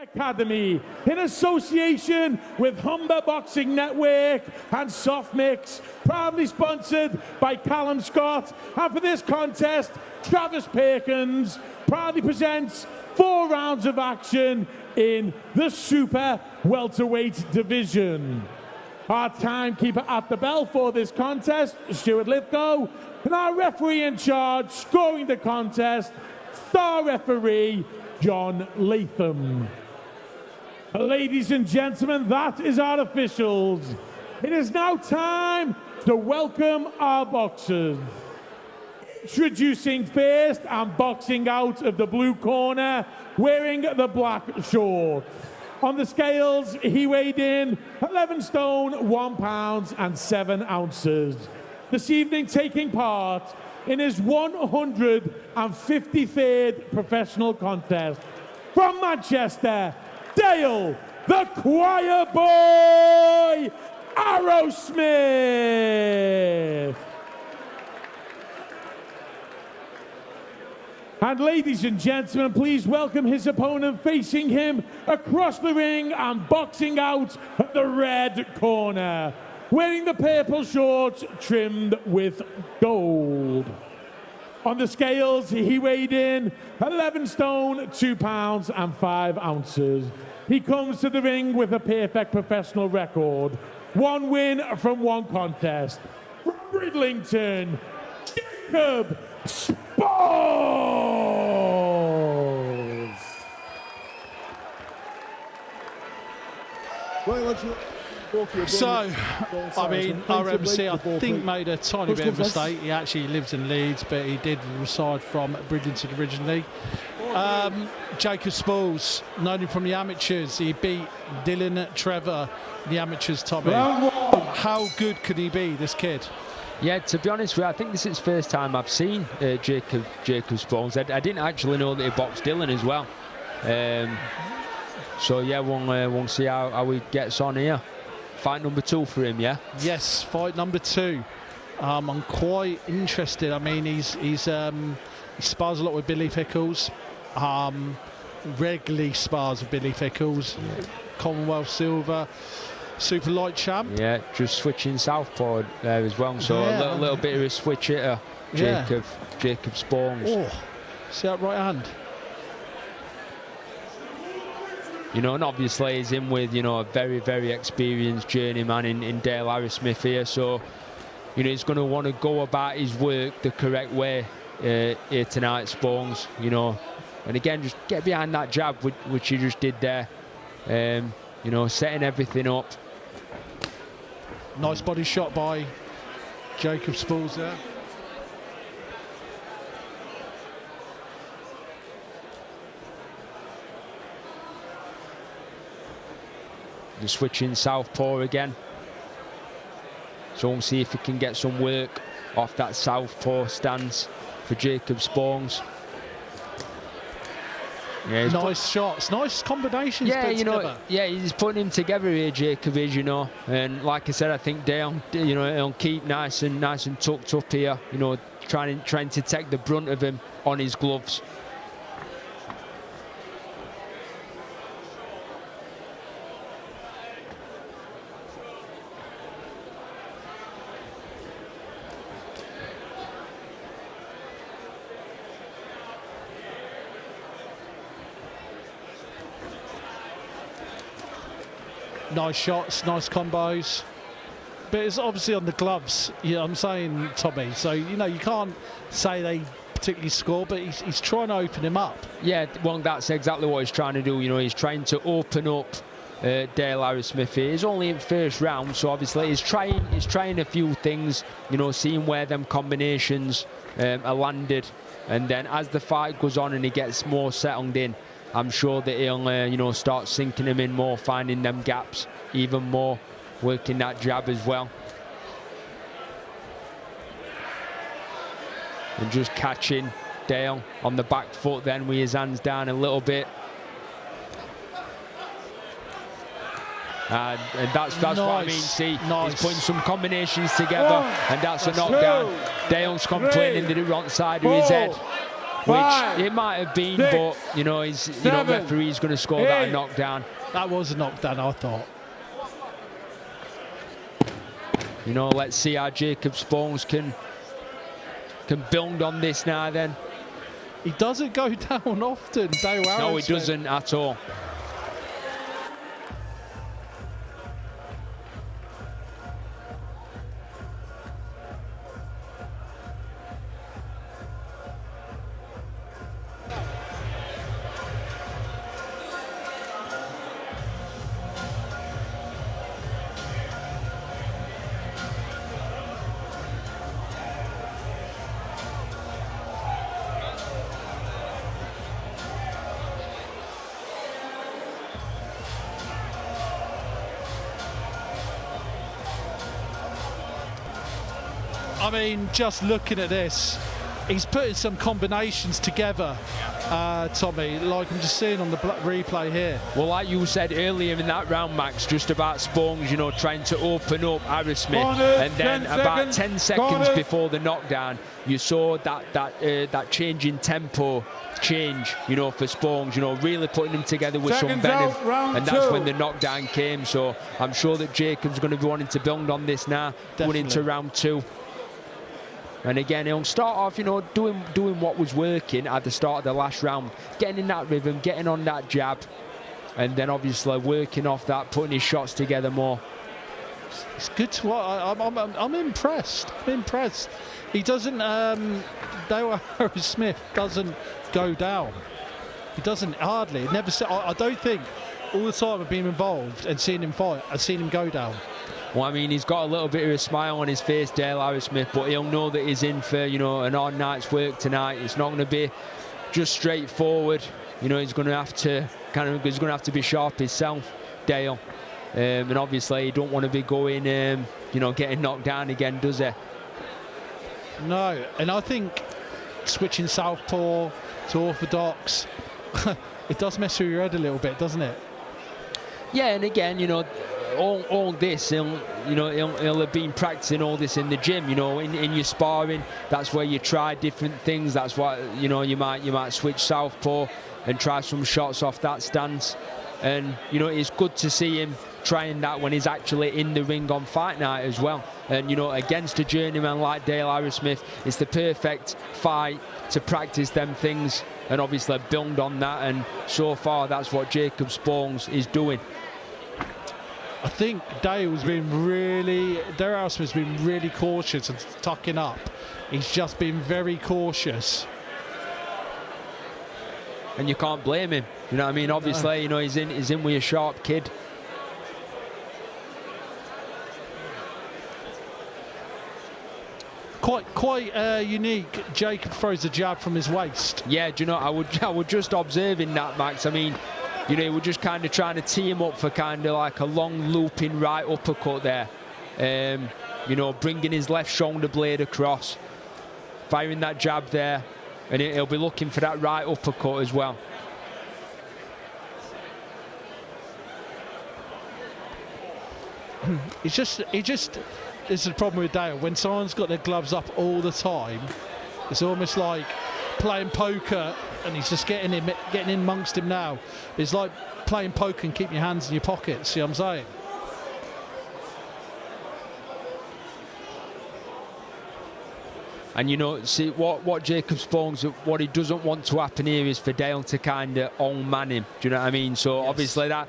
Academy in association with Humber Boxing Network and Soft Mix, proudly sponsored by Callum Scott. And for this contest, Travis Perkins proudly presents 4 rounds of action in the super welterweight division. Our timekeeper at the bell for this contest, Stuart Lithgow, and our referee in charge scoring the contest, star referee John Latham. Ladies and gentlemen, that is our officials. It is now time to welcome our boxers. Introducing first and boxing out of the blue corner, wearing the black shorts. On the scales, he weighed in 11 stone, 1 pound and 7 ounces. This evening taking part in his 153rd professional contest. From Manchester, Dale, the choir boy, Arrowsmith. And ladies and gentlemen, please welcome his opponent facing him across the ring and boxing out at the red corner, wearing the purple shorts trimmed with gold. On the scales, he weighed in 11 stone, 2 pounds and 5 ounces. He comes to the ring with a perfect professional record. 1 win from 1 contest. From Bridlington, Jacob Spauls. So, I mean, RMC, I think, made a tiny bit of a mistake. He actually lives in Leeds, but he did reside from Bridlington originally. Jacob Spauls, known him from the amateurs. He beat Dylan Trevor in the amateurs, Tommy. How good could he be, this kid? Yeah, to be honest with you, I think this is the first time I've seen Jacob Spauls. I didn't actually know that he boxed Dylan as well. So yeah, we'll see how he gets on here. Fight number 2 for him, yeah? Yes, fight number 2. I'm quite interested. I mean, he spars a lot with Billy Pickles. Regularly spars with Billy Pickles. Yeah. Commonwealth silver, super light champ. Yeah, just switching southpaw there as well. So yeah, a little bit of a switch hitter, Jacob Spauls. Oh, see that right hand. You know, and obviously he's in with, you know, a very, very experienced journeyman in Dale Arrowsmith here. So, you know, he's going to want to go about his work the correct way here tonight, Spauls, you know. And again, just get behind that jab, which he just did there. You know, setting everything up. Nice body shot by Jacob Spauls there. The switching southpaw again. So we'll see if he can get some work off that southpaw stance for Jacob Spauls. Yeah, nice shots, nice combinations. Yeah, you know, together. yeah, he's putting him together here, Jacob is, you know, and like I said, I think Dale, you know, he'll keep nice and tucked up here, you know, trying to take the brunt of him on his gloves. Nice shots, nice combos, but it's obviously on the gloves. Yeah, I'm saying, Tommy. So you know, you can't say they particularly score, but he's trying to open him up. Yeah, well, that's exactly what he's trying to do. You know, he's trying to open up Dale Arrowsmith here. He's only in first round, so obviously he's trying a few things. You know, seeing where them combinations are landed, and then as the fight goes on and he gets more settled in, I'm sure that he'll, you know, start sinking him in more, finding them gaps even more, working that jab as well. And just catching Dale on the back foot then with his hands down a little bit. And that's nice. What I mean. See, nice. He's putting some combinations together, and that's a knockdown. Dale's complaining that it wrong side of his head. 5, it might have been, 6, but referee's going to score that 8. knockdown. That was a knockdown, I thought. Let's see how Jacob Spauls can build on this now then. He doesn't go down often, Dale Arrowsmith. No, he doesn't at all. I mean, just looking at this, he's putting some combinations together, Tommy, like I'm just seeing on the replay here. Well, like you said earlier in that round, Max, just about Spauls, trying to open up Arrowsmith, and then about 10 seconds before the knockdown, you saw that change in tempo change, for Spauls, really putting them together with some venom, and that's when the knockdown came. So I'm sure that Jacob's going to be wanting to build on this now, going into round 2. And again, he'll start off, doing what was working at the start of the last round, getting in that rhythm, getting on that jab, and then obviously working off that, putting his shots together more. It's good to watch. I'm impressed. I'm impressed. He doesn't. Dale Arrowsmith doesn't go down. He doesn't hardly. Never. I don't think all the time I've been involved and seen him fight, I've seen him go down. Well, I mean, he's got a little bit of a smile on his face, Dale Arrowsmith, but he'll know that he's in for, an hard night's work tonight. It's not going to be just straightforward. He's going to have to be sharp himself, Dale. And obviously, he don't want to be going, getting knocked down again, does he? No, and I think switching southpaw to orthodox, it does mess with your head a little bit, doesn't it? Yeah, and again, all this, he'll have been practicing all this in the gym, in your sparring. That's where you try different things. That's why, you might switch southpaw and try some shots off that stance. And, it's good to see him trying that when he's actually in the ring on fight night as well. And, against a journeyman like Dale Arrowsmith, it's the perfect fight to practice them things and obviously build on that. And so far, that's what Jacob Spauls is doing. I think Dale Arrowsmith's been really cautious and tucking up. He's just been very cautious. And you can't blame him. You know what I mean? Obviously, he's in with a sharp kid. Quite unique. Jacob throws a jab from his waist. Yeah, do you know, I would just observing that, Max. I mean, we're just kind of trying to tee him up for kind of like a long looping right uppercut there. Bringing his left shoulder blade across, firing that jab there, and he'll be looking for that right uppercut as well. He just. This is the problem with Dale. When someone's got their gloves up all the time, it's almost like playing poker, and he's just getting in amongst him now. It's like playing poker and keep your hands in your pockets. See what I'm saying? And see what Jacob Spauls, what he doesn't want to happen here is for Dale to kind of on-man him. Do you know what I mean? So yes. Obviously that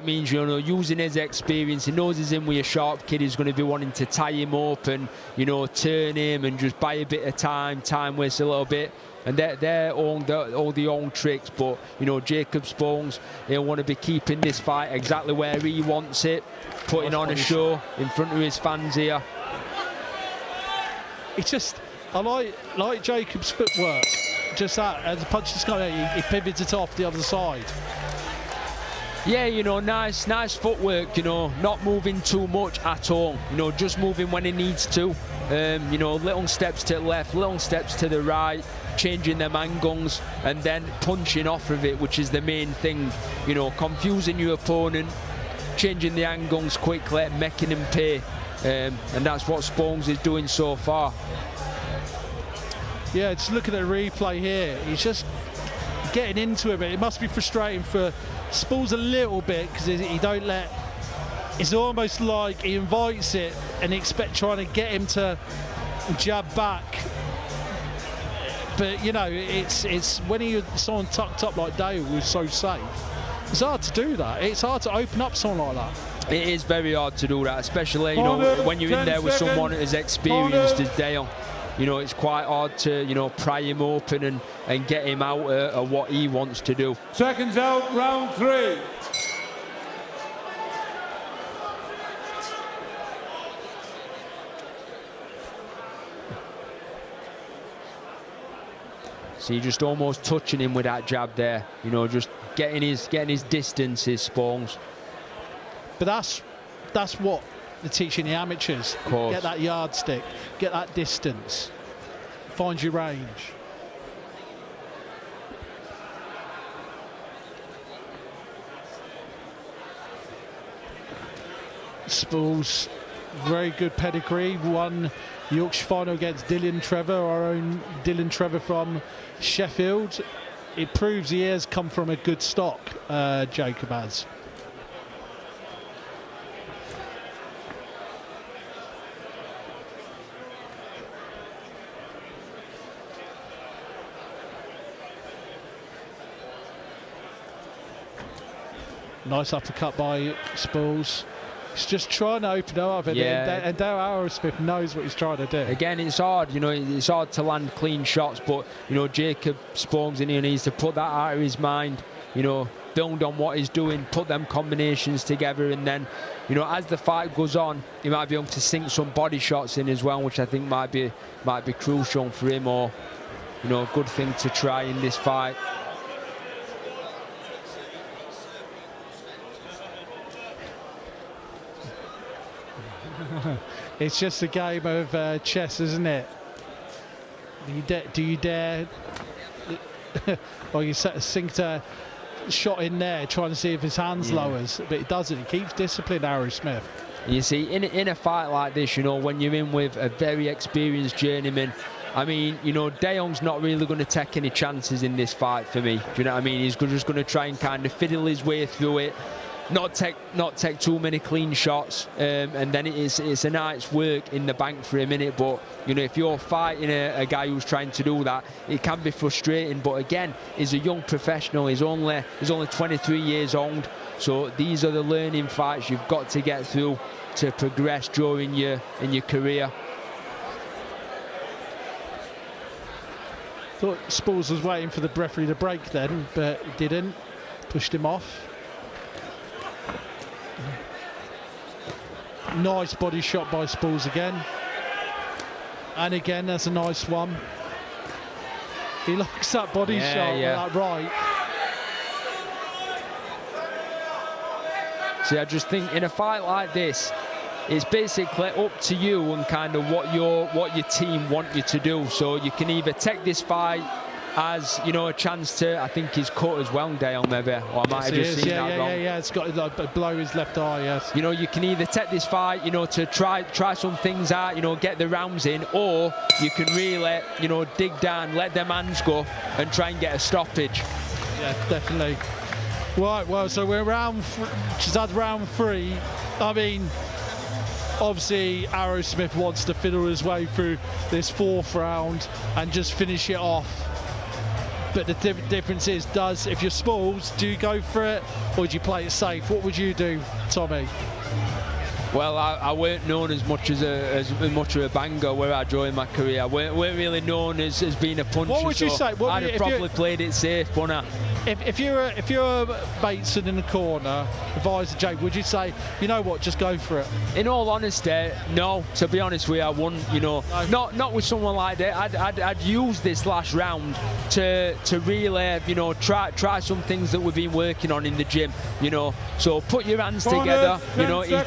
means, using his experience, he knows he's in with a sharp kid, he's going to be wanting to tie him up and, turn him and just buy a bit of time waste a little bit. And they're all the old tricks, but, Jacob Spauls, he'll want to be keeping this fight exactly where he wants it, putting on a show in front of his fans here. It's just... I like Jacob's footwork. Just that, as the punch is coming out, he pivots it off the other side. Yeah, nice footwork, not moving too much at all. Just moving when he needs to. Little steps to the left, little steps to the right, changing them angles, and then punching off of it, which is the main thing. Confusing your opponent, changing the angles quickly, making him pay. And that's what Spauls is doing so far. Yeah, just looking at the replay here, he's just getting into it, but it must be frustrating for Spauls a little bit because he don't let. It's almost like he invites it and trying to get him to jab back. But you know, it's when someone tucked up like Dale, who's so safe. It's hard to do that. It's hard to open up someone like that. It is very hard to do that, especially when you're in there with someone as experienced as Dale. It's quite hard to pry him open and get him out of what he wants to do. Seconds out, round 3. So you're just almost touching him with that jab there, just getting his distance, his Spauls. But that's what they're teaching the amateurs. Get that yardstick, get that distance, find your range. Spauls, very good pedigree, won Yorkshire final against Dylan Trevor, our own Dylan Trevor from Sheffield. It proves he has come from a good stock, Jacob has. Nice uppercut by Spauls. He's just trying to open it up, and Dale Arrowsmith knows what he's trying to do. Again, it's hard, it's hard to land clean shots, but, Jacob Spauls in here needs to put that out of his mind, build on what he's doing, put them combinations together, and then, as the fight goes on, he might be able to sink some body shots in as well, which I think might be crucial for him, or, a good thing to try in this fight. It's just a game of chess, isn't it? Do you dare? Well, you sink a shot in there, trying to see if his hands lowers, but it doesn't. He keeps discipline, Arrowsmith. You see, in a fight like this, when you're in with a very experienced journeyman, I mean, Dale's not really going to take any chances in this fight for me. Do you know what I mean? He's just going to try and kind of fiddle his way through it. Not take too many clean shots, and then it's a night's work in the bank for a minute. But if you're fighting a guy who's trying to do that, it can be frustrating. But again, he's a young professional. He's only 23 years old. So these are the learning fights you've got to get through to progress during your career. Thought Spauls was waiting for the referee to break then, but he didn't. Pushed him off. Nice body shot by Spauls again. And again, that's a nice one. He likes that body shot with that right. See, I just think in a fight like this, it's basically up to you and kind of what your team want you to do. So you can either take this fight as a chance to, I think he's cut as well, Dale, maybe, or I might have just seen that wrong. Yeah, it's got a blow his left eye, yes. You can either take this fight, to try some things out, get the rounds in, or you can really, dig down, let them hands go, and try and get a stoppage. Yeah, definitely. Right, well, so we're just had round 3. I mean, obviously Arrowsmith wants to fiddle his way through this 4th round and just finish it off. But the difference is, if you're Spauls, do you go for it or do you play it safe? What would you do, Tommy? Well, I weren't known as much of a banger where I joined my career. I weren't really known as being a puncher. What would you say? I'd have probably played it safe, wouldn't I? If you're Bateson in the corner, advisor Jake, would you say, you know what, just go for it? In all honesty, no. To be honest with you, I wouldn't. No. Not with someone like that. I'd use this last round to really, try some things that we've been working on in the gym. So put your hands together.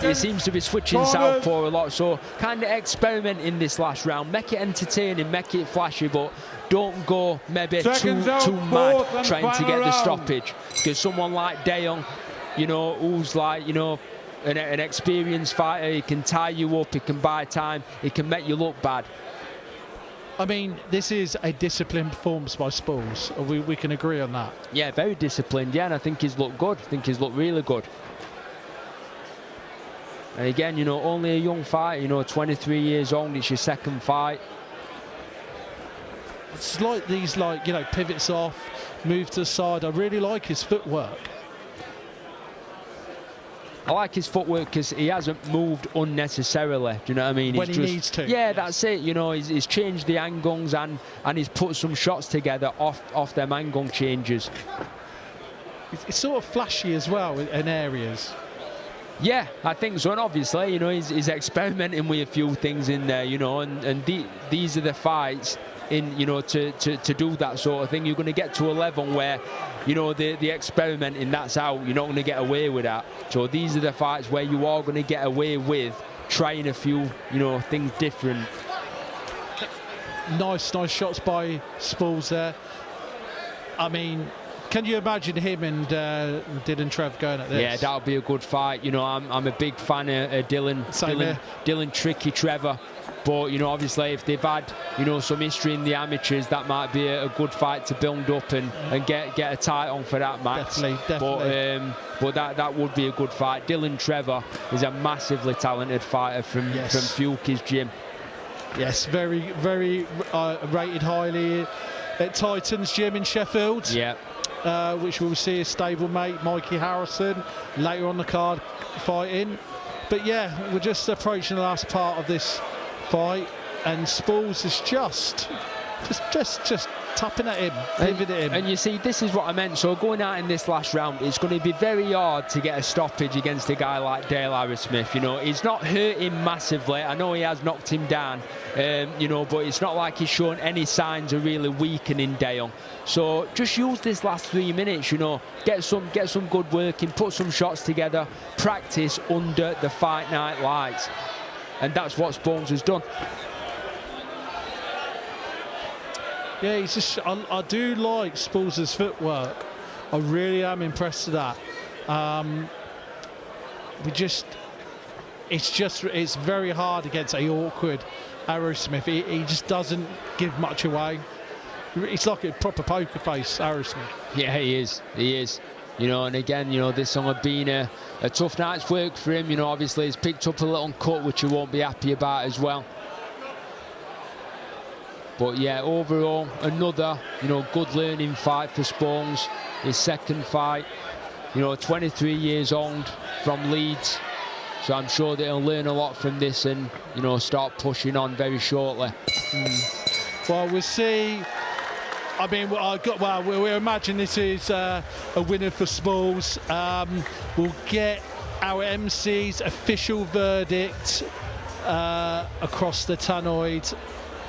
He seems to be switching southpaw a lot. So kind of experiment in this last round. Make it entertaining, make it flashy, but don't go maybe too mad trying to get the stoppage, because someone like Dale, who's like, an experienced fighter, he can tie you up, he can buy time, he can make you look bad. I mean, this is a disciplined performance by Spauls. We can agree on that. Yeah, very disciplined, yeah, and I think he's looked good. I think he's looked really good. And again, you know, only a young fight, you know, 23 years old, it's your second fight. It's like these, like, you know, pivots off, move to the side. I really like his footwork. I like his footwork because he hasn't moved unnecessarily. Do you know what I mean? When he needs to. Yeah, that's it. You know, he's changed the angles and he's put some shots together off them angle changes. It's sort of flashy as well in areas. Yeah, I think so. And obviously, you know, he's experimenting with a few things in there, you know, and these are the fights in, you know, to do that sort of thing. You're going to get to a level where, you know, the experimenting, that's out. You're not going to get away with that. So these are the fights where you are going to get away with trying a few, you know, things different. Nice shots by Spauls there. I mean, can you imagine him and Dylan Trev going at this? Yeah, that'll be a good fight. You know, I'm a big fan of Dylan Tricky Trevor. But, you know, obviously if they've had, you know, some history in the amateurs, that might be a good fight to build up and get a title on for that match. Definitely. But that would be a good fight. Dylan Trevor is a massively talented fighter from Fuki's gym. Yes, very rated highly at Titan's gym in Sheffield. Yeah. Which we'll see his stablemate Mikey Harrison later on the card fighting. But yeah, we're just approaching the last part of this fight, and Spauls is just tapping at him, pivoting at him. And you see, this is what I meant. So going out in this last round, it's going to be very hard to get a stoppage against a guy like Dale Arrowsmith. You know, he's not hurt him massively. I know he has knocked him down, you know, but it's not like he's shown any signs of really weakening Dale. So just use this last 3 minutes, you know, get some good work in, put some shots together, practice under the fight night lights. And that's what Spauls has done. Yeah, he's just. I do like Spauls' footwork. I really am impressed with that. It's very hard against a awkward Arrowsmith. He just doesn't give much away. It's like a proper poker face, Arrowsmith. Yeah, he is. You know, and again, you know, this song have been a tough night's work for him. You know, obviously he's picked up a little cut, which he won't be happy about as well. But yeah, overall, another, you know, good learning fight for Spauls. His second fight, you know, 23 years old from Leeds. So I'm sure that he'll learn a lot from this and, you know, start pushing on very shortly. Well, we'll see. I mean, we imagine this is a winner for Spauls. We'll get our MC's official verdict across the tannoid,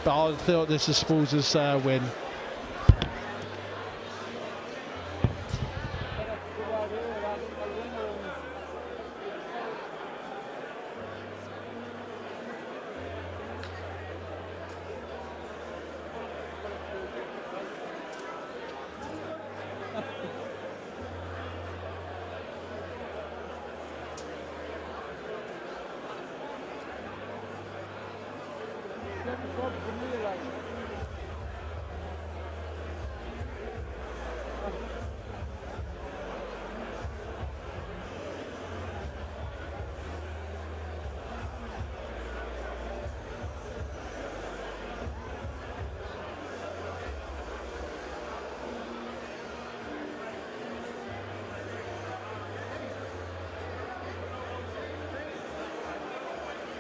but I thought this is Spauls' win.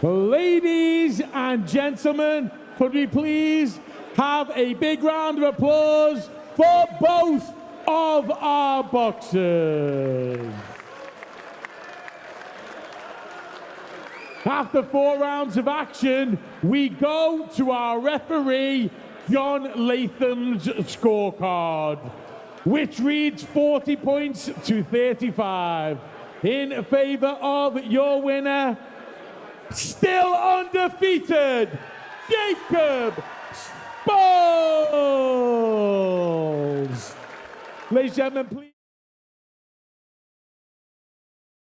Ladies and gentlemen, could we please have a big round of applause for both of our boxers. After 4 rounds of action, we go to our referee, John Latham's scorecard, which reads 40 points to 35 in favor of your winner, still undefeated, Jacob Spauls. Ladies and gentlemen, please.